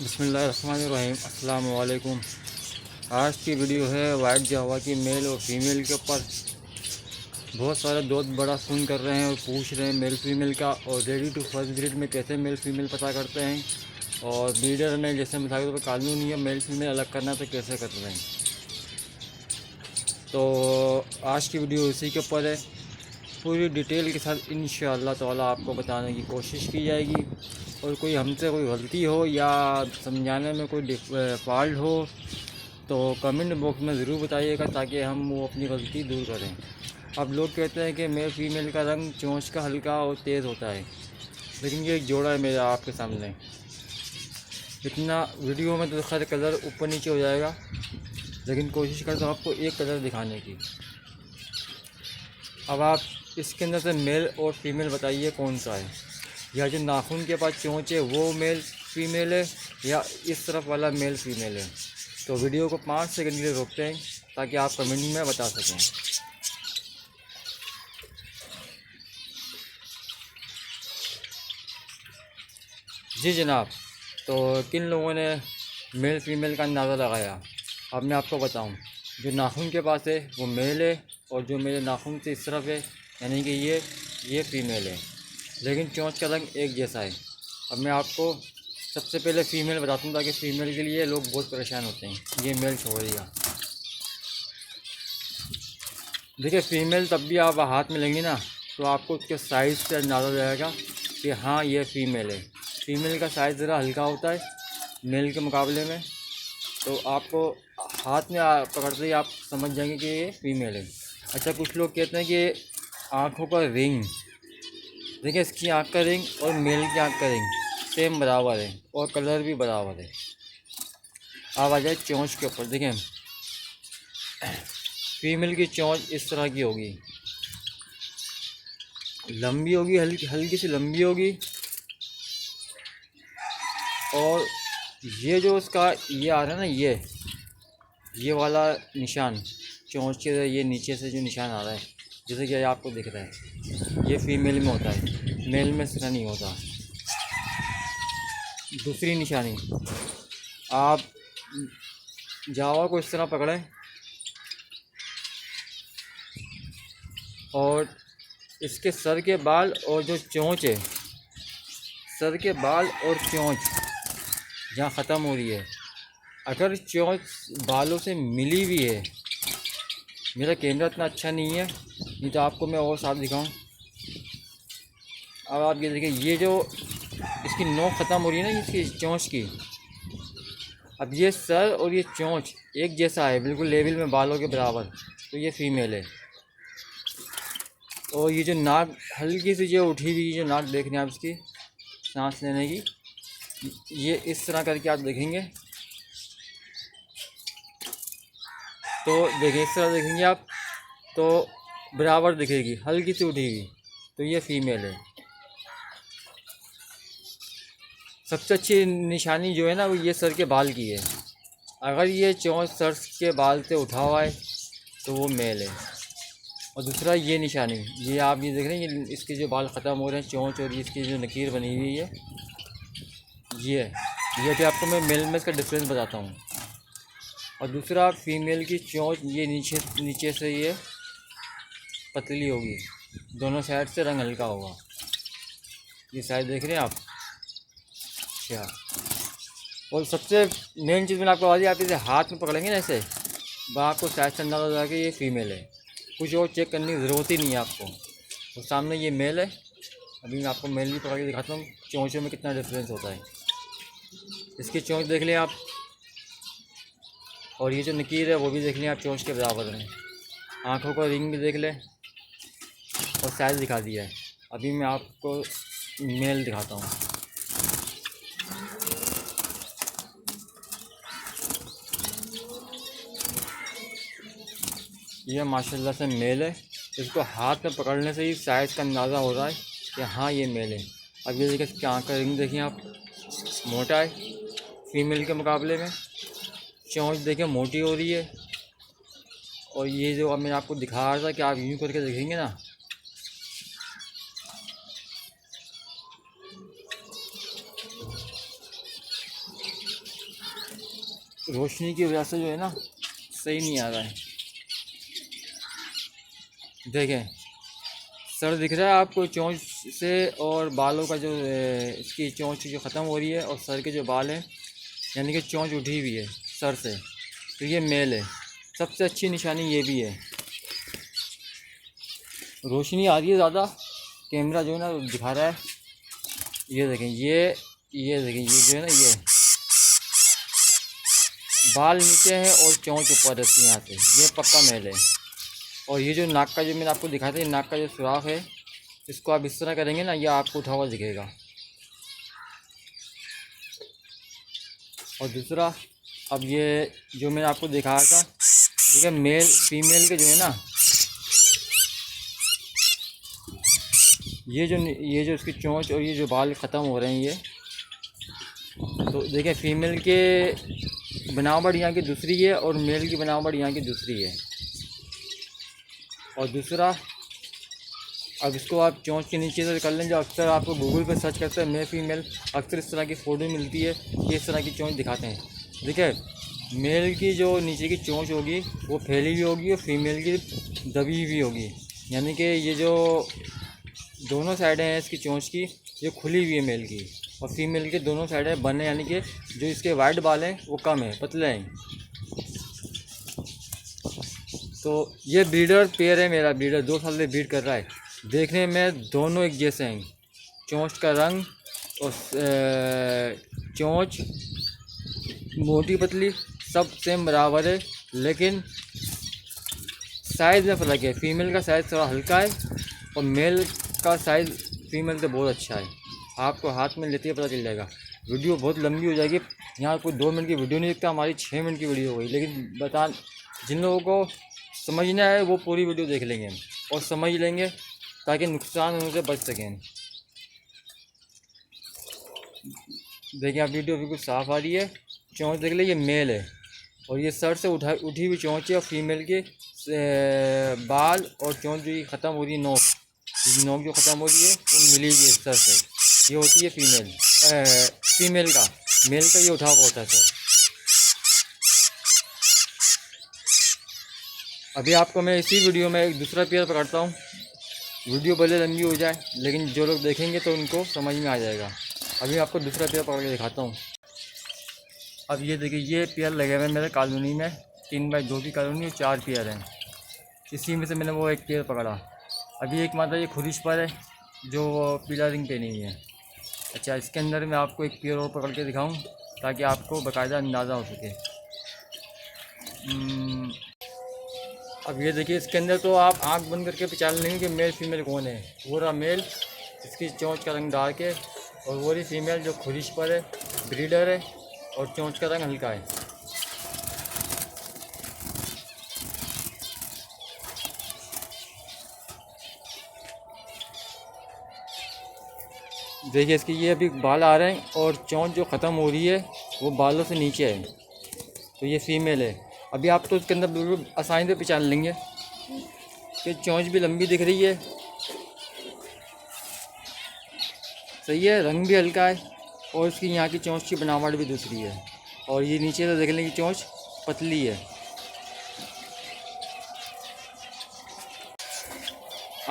बिस्मिल्लाहिर्रहमानिर्रहीम अस्सलाम वालेकुम। आज की वीडियो है वाइट जावा की मेल और फीमेल के ऊपर। बहुत सारे दोस्त बड़ा फ़ोन कर रहे हैं और पूछ रहे हैं मेल फीमेल का, और रेडी टू फर्स्ट ब्रीड में कैसे मेल फीमेल पता करते हैं, और ब्रीडर में जैसे मिसाल के तौर पर कानून है मेल फीमेल अलग करना तो कैसे करते हैं। तो आज की वीडियो इसी के ऊपर है। पूरी डिटेल के साथ इंशाअल्लाह ताला आपको बताने की कोशिश की जाएगी। और कोई हमसे कोई गलती हो या समझाने में कोई फॉल्ट हो तो कमेंट बॉक्स में ज़रूर बताइएगा, ताकि हम वो अपनी गलती दूर करें। अब लोग कहते हैं कि मेल फीमेल का रंग चोंच का हल्का और तेज़ होता है, लेकिन ये एक जोड़ा है मेरा आपके सामने। इतना वीडियो में तो खैर कलर ऊपर नीचे हो जाएगा, लेकिन कोशिश करता हूँ आपको एक कलर दिखाने की। अब आप इसके अंदर से मेल और फीमेल बताइए कौन सा है, या जो नाखून के पास चोंच है वो मेल फीमेल है, या इस तरफ वाला मेल फीमेल है। तो वीडियो को 5 सेकंड के लिए रोकते हैं ताकि आप कमेंट में बता सकें। जी जनाब, तो किन लोगों ने मेल फीमेल का अंदाज़ा लगाया? अब मैं आपको बताऊं, जो नाखून के पास है वो मेल है, और जो मेरे नाखून से इस तरफ है यानी कि ये फीमेल है, लेकिन चोंच का रंग एक जैसा है। अब मैं आपको सबसे पहले फ़ीमेल बताता हूँ, ताकि फ़ीमेल के लिए लोग बहुत परेशान होते हैं। ये मेल छोड़ दिया। देखिए, फ़ीमेल तब भी आप हाथ में लेंगे ना तो आपको उसके साइज़ से अंदाज़ा हो जाएगा कि हाँ ये फ़ीमेल है। फ़ीमेल का साइज़ ज़रा हल्का होता है मेल के मुकाबले में, तो आपको हाथ में पकड़ते ही आप समझ जाएंगे कि ये फ़ीमेल है। अच्छा, कुछ लोग कहते हैं कि आँखों का रिंग, देखिए इसकी आँख का रिंग और मेल की आँख का रिंग सेम बराबर है, और कलर भी बराबर है। अब आ जाए चोंच के ऊपर। देखें, फीमेल की चोंच इस तरह की होगी, लंबी होगी, हल्की हल्की सी लंबी होगी। और ये जो उसका ये आ रहा है ना, ये वाला निशान चोंच के ये नीचे से जो निशान आ रहा है, जैसे कि आपको दिख रहा है, ये फीमेल में होता है, मेल में इसका नहीं होता। दूसरी निशानी, आप जावा को इस तरह पकड़ें और इसके सर के बाल और जो चोंच है, सर के बाल और चोंच जहाँ ख़त्म हो रही है, अगर चोंच बालों से मिली हुई है, मेरा कैमरा इतना अच्छा नहीं है, नहीं तो आपको मैं और साफ दिखाऊं। अब आप ये देखिए, ये जो इसकी नोक ख़त्म हो रही है ना इसकी चोंच की, अब ये सर और ये चोंच एक जैसा है, बिल्कुल लेवल में बालों के बराबर, तो ये फीमेल है। और ये जो नाक हल्की सी जो उठी हुई जो नाक देख रहे हैं आप इसकी सांस लेने की, ये इस तरह करके आप देखेंगे तो देखिए, इस तरह देखेंगे आप तो बराबर दिखेगी, हल्की सी उठी हुई, तो ये फीमेल है। सबसे अच्छी निशानी जो है ना वो ये सर के बाल की है। अगर ये चोंच सर के बाल से उठा हुआ है तो वो मेल है। और दूसरा ये निशानी, ये आप ये देख रहे हैं, ये इसके जो बाल ख़त्म हो रहे हैं चोंच, और इसकी जो नकीर बनी हुई है ये भी आपको मैं मेल में इसका डिफरेंस बताता हूँ। और दूसरा, फीमेल की चोंच ये नीचे से ये पतली होगी, दोनों साइड से रंग हल्का होगा। ये साइड देख रहे हैं आप क्या। और सबसे मेन चीज़ मैंने आपको बता दी, आप इसे हाथ में पकड़ेंगे ना ऐसे, आपको साइड से अंदाज़ा हो जाएगा कि ये फ़ीमेल है। कुछ और चेक करने की ज़रूरत ही नहीं है आपको। तो सामने ये मेल है। अभी मैं आपको मेल भी पकड़ के दिखाता हूँ चोंचों में कितना डिफरेंस होता है। इसकी चोंच देख लें आप, और ये जो नकीर है वो भी देख लें आप, चोंच के बराबर में। आँखों का रिंग भी देख लें, और साइज़ दिखा दिया है। अभी मैं आपको मेल दिखाता हूँ। ये माशाल्लाह से मेल है। इसको हाथ में पकड़ने से ही साइज़ का अंदाज़ा हो रहा है कि हाँ ये मेल है। अब ये देखिए, इसकी आँख का रिंग देखिए आप, मोटा है फीमेल के मुकाबले में। चोंच देखिए मोटी हो रही है। और ये जो अब मैं आपको दिखा रहा था कि आप यूँ करके देखेंगे ना, रोशनी की वजह से जो है ना सही नहीं आ रहा है। देखें सर दिख रहा है आपको चोंच से, और बालों का जो इसकी चोंच जो ख़त्म हो रही है और सर के जो बाल हैं यानी कि चोंच उठी हुई है सर से, तो ये मेल है। सबसे अच्छी निशानी ये भी है। रोशनी आ रही है ज़्यादा, कैमरा जो है ना दिखा रहा है। ये देखें, ये देखें, ये जो है ना ये बाल नीचे है और चोंच ऊपर रहती है यहाँ से, ये पक्का मेल है। और ये जो नाक का जो मैंने आपको दिखाया था, ये नाक का जो सुराख है, इसको आप इस तरह करेंगे ना, ये आपको उठा हुआ दिखेगा। और दूसरा, अब ये जो मैंने आपको दिखाया था, ठीक है, मेल फीमेल के जो है ना, ये जो इसकी चोंच और ये जो बाल ख़त्म हो रहे हैं ये, तो देखिए फीमेल के बनावट यहाँ की दूसरी है और मेल की बनावट यहाँ की दूसरी है। और दूसरा, अब इसको आप चोंच के नीचे से कर लें, जो अक्सर आपको गूगल पर सर्च करते हैं मेल फीमेल, अक्सर इस तरह की फ़ोटो मिलती है कि इस तरह की चोंच दिखाते हैं। देखिए मेल की जो नीचे की चोंच होगी वो फैली हुई होगी और फीमेल की दबी हुई होगी, यानी कि ये जो दोनों साइडें हैं इसकी चोंच की, ये खुली हुई है मेल की, और फीमेल के दोनों साइडें बंद हैं, यानी कि जो इसके वाइट बाल हैं वो कम है, पतले हैं। तो ये ब्रीडर पेयर है, मेरा ब्रीडर 2 साल से ब्रीड कर रहा है। देखने में दोनों एक जैसे हैं, चोंच का रंग और चोंच मोटी पतली सब सेम बराबर है, लेकिन साइज़ में फ़र्क है। फीमेल का साइज़ थोड़ा हल्का है और मेल का साइज़ फीमेल से बहुत अच्छा है। आपको हाथ में लेते ही पता चल जाएगा। वीडियो बहुत लंबी हो जाएगी, यहाँ कोई 2 मिनट की वीडियो नहीं दिखता, हमारी 6 मिनट की वीडियो हो गई। लेकिन जिन लोगों को समझना है वो पूरी वीडियो देख लेंगे और समझ लेंगे, ताकि नुकसान होने से बच सकें। देखिए आप वीडियो बिल्कुल साफ़ आ रही है। चोंच देख लीजिए, ये मेल है और ये सर से उठी हुई चोंच है, और फीमेल के बाल और चोंच जो ख़त्म हो रही है, नोक जो ख़त्म हो रही है वो मिली हुई है सर से, ये होती है फीमेल का। मेल का ये उठा हुआ होता है सर। अभी आपको मैं इसी वीडियो में एक दूसरा पेयर पकड़ता हूँ। वीडियो भले लंबी हो जाए, लेकिन जो लोग देखेंगे तो उनको समझ में आ जाएगा। अभी आपको दूसरा पेयर पकड़ के दिखाता हूँ। अब ये देखिए, ये पेयर लगे हुए हैं मेरे कॉलोनी में, 3x2 की कॉलोनी और 4 पेयर हैं। इसी में से मैंने वो एक पेयर पकड़ा। अभी एक मात्रा ये खुरिश पर है जो पीला रिंग पहनी हुई है। अच्छा, इसके अंदर मैं आपको एक पेयर और पकड़ के दिखाऊँ ताकि आपको बाकायदा अंदाज़ा हो सके। अब ये देखिए, इसके अंदर तो आप आंख बंद करके पहचान लेंगे कि मेल फीमेल कौन है। वो रहा मेल, इसकी चोंच का रंग डार्क है, और वो रही फीमेल जो खुरिश पर है, ब्रीडर है और चोंच का रंग हल्का है। देखिए इसके ये अभी बाल आ रहे हैं और चोंच जो ख़त्म हो रही है वो बालों से नीचे है, तो ये फीमेल है। अभी आप तो इसके अंदर बिल्कुल आसानी से पहचान लेंगे कि चोंच भी लंबी दिख रही है, सही है, रंग भी हल्का है, और इसकी यहाँ की चोंच की बनावट भी दूसरी है। और ये नीचे से देख लें कि चोंच पतली है।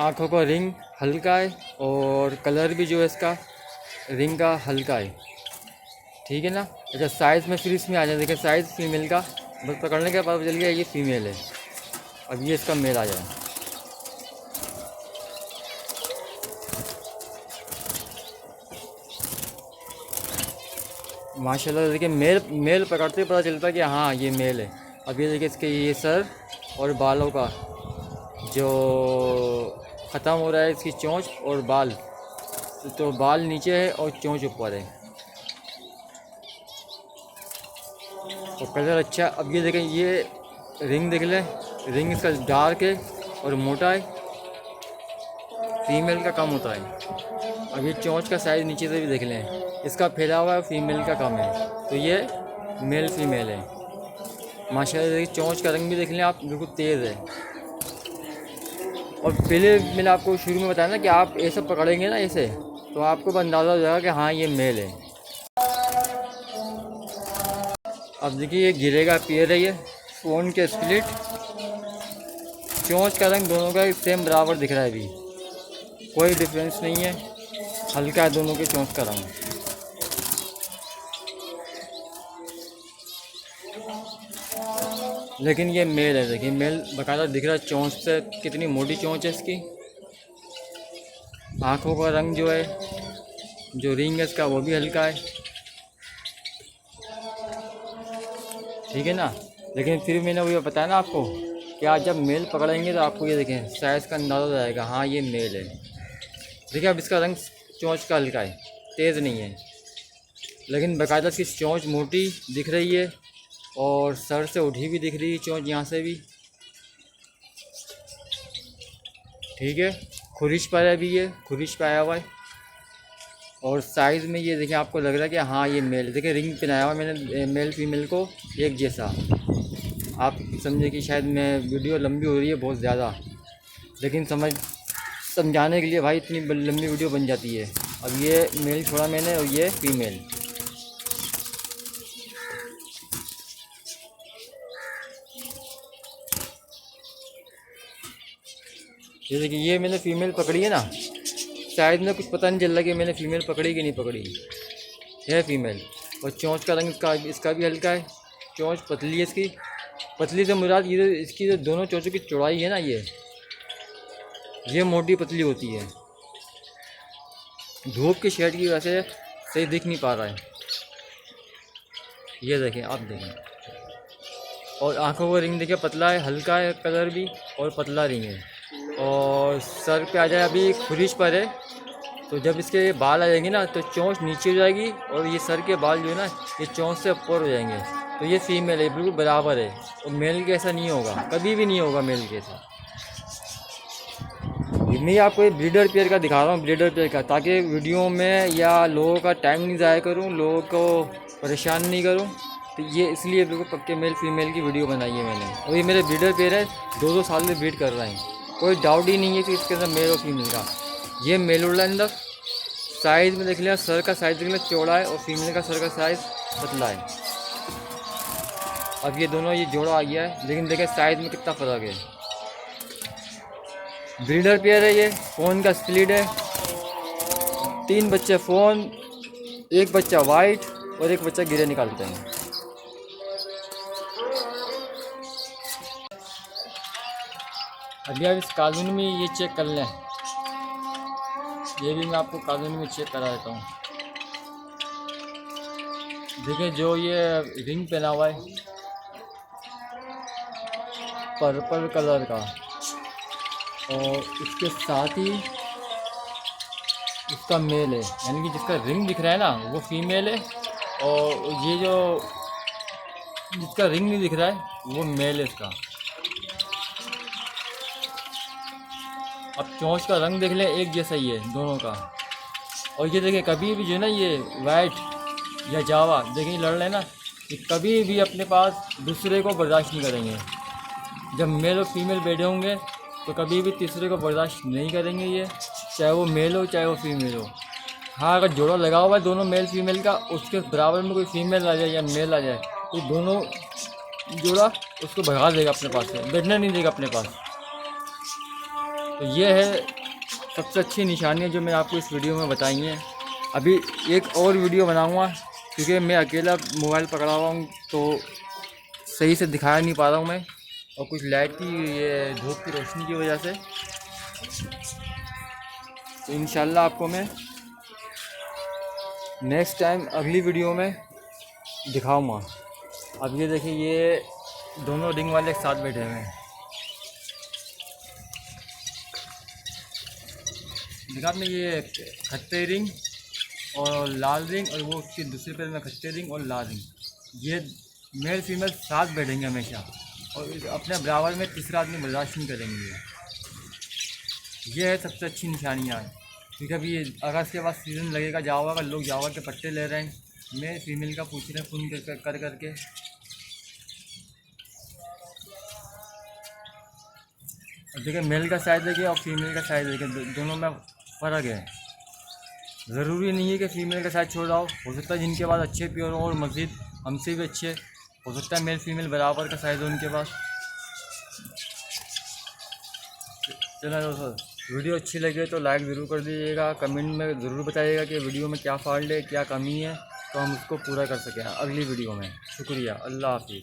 आँखों का रिंग हल्का है और कलर भी जो है इसका रिंग का हल्का है, ठीक है ना। अच्छा, साइज़ में फिर इसमें आ जाए। देखिए साइज़ फीमेल का बस पकड़ने के बाद पता चल गया ये फीमेल है। अब ये इसका मेल आ जाए। माशाल्लाह, देखिए मेल पकड़ते पता चलता है कि हाँ ये मेल है। अब ये देखिए इसके ये सर और बालों का जो ख़त्म हो रहा है, इसकी चोंच और बाल, तो बाल नीचे है और चोंच ऊपर है, और कलर अच्छा। अब ये देखें, ये रिंग देख लें, रिंग इसका डार्क है और मोटा है, फीमेल का कम होता है। अब ये चोंच का साइज़ नीचे से भी देख लें, इसका फैला हुआ है, फीमेल का कम है, तो ये मेल फीमेल है। माशाल्लाह, देखिए चोंच का रंग भी देख लें आप, बिल्कुल तेज़ है। और पहले मैंने आपको शुरू में बताया ना कि आप ऐसे पकड़ेंगे ना ऐसे, तो आपको अंदाज़ा हो जाएगा कि हाँ ये मेल है। अब देखिए ये गिरेगा पेयर है ये फ़ोन के स्प्लिट। चोंच का रंग दोनों का सेम बराबर दिख रहा है अभी, कोई डिफरेंस नहीं है, हल्का है दोनों के चोंच का रंग। लेकिन ये मेल है, देखिए मेल बकायदा दिख रहा है, चोंच से कितनी मोटी चोंच है इसकी। आँखों का रंग जो है, जो रिंग है इसका वो भी हल्का है, ठीक है ना। लेकिन फिर मैंने वही बताया ना आपको कि आज जब मेल पकड़ेंगे तो आपको ये देखें साइज़ का अंदाज़ा हो जाएगा, हाँ ये मेल है। देखिए अब इसका रंग चोंच का हल्का है, तेज़ नहीं है, लेकिन बाकायदा इसकी चोंच मोटी दिख रही है और सर से उठी भी दिख रही है चोंच यहाँ से भी, ठीक है। खुरिश पर है भी, ये खुरिश पर आया हुआ है। और साइज़ में ये देखिए आपको लग रहा है कि हाँ ये मेल, देखिए रिंग पहनाया हुआ मैंने मेल फीमेल को एक जैसा। आप समझे कि शायद मैं वीडियो लंबी हो रही है बहुत ज़्यादा, लेकिन समझाने के लिए भाई इतनी लंबी वीडियो बन जाती है। अब ये मेल छोड़ा मैंने और ये फीमेल। ये देखिए ये मैंने फ़ीमेल पकड़ी है ना, शायद में कुछ पता नहीं चल रहा कि मैंने फ़ीमेल पकड़ी कि नहीं पकड़ी, है फ़ीमेल। और चोंच का रंग इसका भी हल्का है, चोंच पतली है इसकी। पतली से मुराद ये इसकी जो दोनों चोंचों की चौड़ाई है ना, ये मोटी पतली होती है। धूप की शेड की वजह से सही दिख नहीं पा रहा है, ये देखें आप देखें। और आँखों का रिंग देखिए पतला है, हल्का है कलर भी और पतला रिंग है। और सर पे आ जाए अभी खुरिश पर है, तो जब इसके बाल आ जाएंगे ना तो चोंच नीचे हो जाएगी और ये सर के बाल जो है ना ये चोंच से ऊपर हो जाएंगे। तो ये फीमेल है, बिल्कुल बराबर है। और मेल के ऐसा नहीं होगा, कभी भी नहीं होगा मेल के ऐसा। मैं आपको एक ब्रीडर पेयर का दिखा रहा हूँ, ब्रीडर पेयर का, ताकि वीडियो में या लोगों का टाइम नहीं ज़ाया करूँ, लोगों को परेशान नहीं करूँ। तो ये इसलिए बिल्कुल पक्के मेल फीमेल की वीडियो बनाई है मैंने। और ये मेरे ब्रीडर पेयर है, 2-2 साल में ब्रीड कर रहे हैं, कोई डाउट ही नहीं है कि इसके अंदर मेल और फीमेल का। ये मेल उड़ा अंदर साइज़ में देख लिया, सर का साइज़ देख लिया चौड़ा है और फीमेल का सर का साइज़ पतला है। अब ये दोनों ये जोड़ा आ गया है, लेकिन देखें साइज़ में कितना फ़र्क है। ब्रीडर पेयर है ये, फ़ोन का स्प्लिट है, 3 बच्चे फ़ोन, 1 बच्चा वाइट और 1 बच्चा गिरे निकालते हैं। अभी आप इस कानून में ये चेक कर लें, ये भी मैं आपको कानून में चेक करा देता हूँ। देखिए जो ये रिंग पहना हुआ है पर्पल कलर का, और इसके साथ ही इसका मेल है, यानी कि जिसका रिंग दिख रहा है ना वो फीमेल है, और ये जो जिसका रिंग नहीं दिख रहा है वो मेल है इसका। अब चोंच का रंग देख लें, एक जैसा ही है दोनों का। और ये देखिए कभी भी जो है ना ये वाइट या जावा देखिए लड़ रहे हैं ना, ये कभी भी अपने पास दूसरे को बर्दाश्त नहीं करेंगे। जब मेल और फीमेल बैठे होंगे तो कभी भी तीसरे को बर्दाश्त नहीं करेंगे ये, चाहे वो मेल हो चाहे वो फीमेल हो। हाँ अगर जोड़ा लगा हुआ है दोनों मेल फीमेल का, उसके बराबर में कोई फीमेल आ जाए या मेल आ जाए तो दोनों जोड़ा उसको भगा देगा अपने पास से, बैठने नहीं देगा अपने पास। तो ये है सबसे अच्छी निशानियाँ जो मैं आपको इस वीडियो में बताई हैं। अभी एक और वीडियो बनाऊँगा, क्योंकि मैं अकेला मोबाइल पकड़ा हुआ हूँ तो सही से दिखाया नहीं पा रहा हूँ मैं, और कुछ लाइट की ये धूप की रोशनी की वजह से। तो इंशाल्लाह आपको मैं नेक्स्ट टाइम अगली वीडियो में दिखाऊंगा। अब ये देखिए ये दोनों रिंग वाले एक साथ बैठे हुए हैं, देखा आपने, ये खट्टे रिंग और लाल रिंग, और वो उसके दूसरे पैर में खट्टे रिंग और लाल रिंग। ये मेल फीमेल साथ बैठेंगे हमेशा, और अपने बराबर में तीसरा आदमी बर्दाश्त नहीं करेंगे। ये है सबसे अच्छी निशानियाँ, क्योंकि अभी अगस्त के बाद सीज़न लगेगा जावा का, लोग जावा के पट्टे ले रहे हैं, मेल फीमेल का पूछ रहे हैं फ़ोन कर करके। देखिए मेल का साइज़ देखिए और फीमेल का साइज़ देखिए, दोनों में फ़र्क है। ज़रूरी नहीं है कि फ़ीमेल का साइज़ छोड़ रहा हो सकता है जिनके पास अच्छे प्योर और मज़ीद हमसे भी अच्छे हो सकता है मेल फीमेल बराबर का साइज़ हो उनके पास। चलो दोस्तों, वीडियो अच्छी लगे तो लाइक ज़रूर कर दीजिएगा, कमेंट में ज़रूर बताइएगा कि वीडियो में क्या फॉल्ट है, क्या कमी है, तो हम उसको पूरा कर सकें अगली वीडियो में। शुक्रिया, अल्लाह हाफिज़।